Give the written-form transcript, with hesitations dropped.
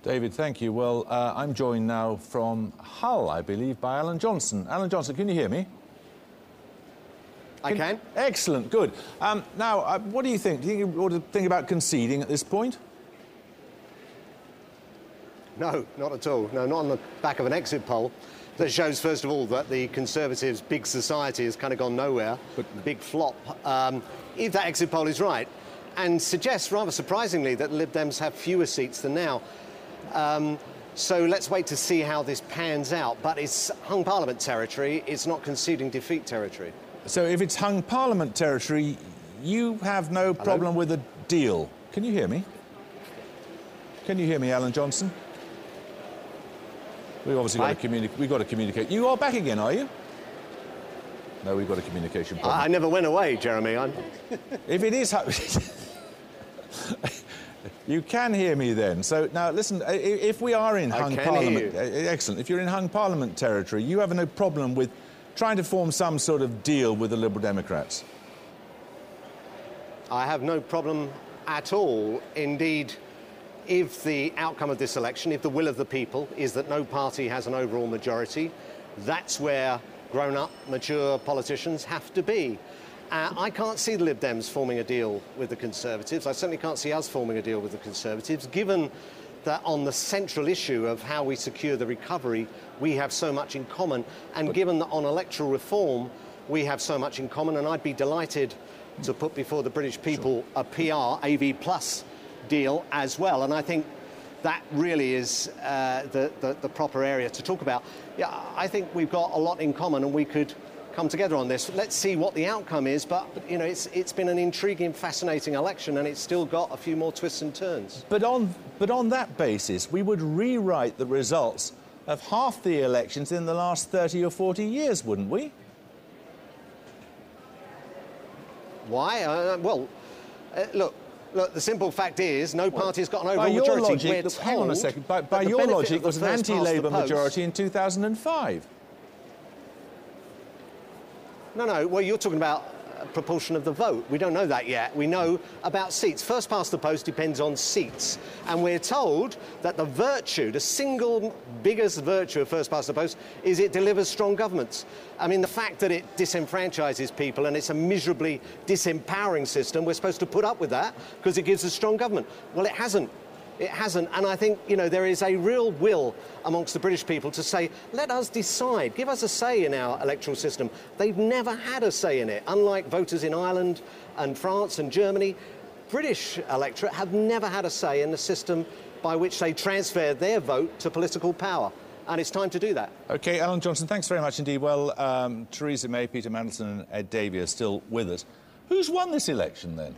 David, thank you. Well, I'm joined now from Hull, I believe, by Alan Johnson. Alan Johnson, can you hear me? I can. Excellent, good. Now, what do you think? Do you think you ought to think about conceding at this point? No, not at all. No, not on the back of an exit poll. That shows, first of all, that the Conservatives' big society has kind of gone nowhere. But big flop. If that exit poll is right, and suggests, rather surprisingly, that the Lib Dems have fewer seats than now. So let's wait to see how this pans out. But it's hung Parliament territory. It's not conceding defeat territory. So if it's hung Parliament territory, you have no problem with a deal. Can you hear me? Can you hear me, Alan Johnson? We've obviously got to communicate. You are back again, are you? No, we've got a communication problem. I never went away, Jeremy. If it is... You can hear me then. So now, listen, if we are in hung Parliament... Excellent. If you're in hung Parliament territory, you have no problem with trying to form some sort of deal with the Liberal Democrats? I have no problem at all. Indeed, if the outcome of this election, if the will of the people is that no party has an overall majority, that's where grown-up, mature politicians have to be. I can't see the Lib Dems forming a deal with the Conservatives. I certainly can't see us forming a deal with the Conservatives, given that on the central issue of how we secure the recovery, we have so much in common, and given that on electoral reform, we have so much in common, and I'd be delighted to put before the British people a PR, AV Plus deal as well. And I think that really is the proper area to talk about. Yeah, I think we've got a lot in common and we could come together on this. Let's see what the outcome is, but, you know, it's been an intriguing, fascinating election and it's still got a few more twists and turns. But on that basis, we would rewrite the results of half the elections in the last 30 or 40 years, wouldn't we? Why? Look, the simple fact is no party's got an overall majority. Logic, hang on a second. By your logic, it was an anti-Labour majority in 2005. No. Well, you're talking about a proportion of the vote. We don't know that yet. We know about seats. First past the post depends on seats. And we're told that the virtue, the single biggest virtue of first past the post, is it delivers strong governments. I mean, the fact that it disenfranchises people and it's a miserably disempowering system, we're supposed to put up with that because it gives us strong government. Well, it hasn't. It hasn't, and I think, you know, there is a real will amongst the British people to say, let us decide, give us a say in our electoral system. They've never had a say in it. Unlike voters in Ireland and France and Germany, British electorate have never had a say in the system by which they transfer their vote to political power. And it's time to do that. OK, Alan Johnson, thanks very much indeed. Well, Theresa May, Peter Mandelson and Ed Davey are still with us. Who's won this election, then?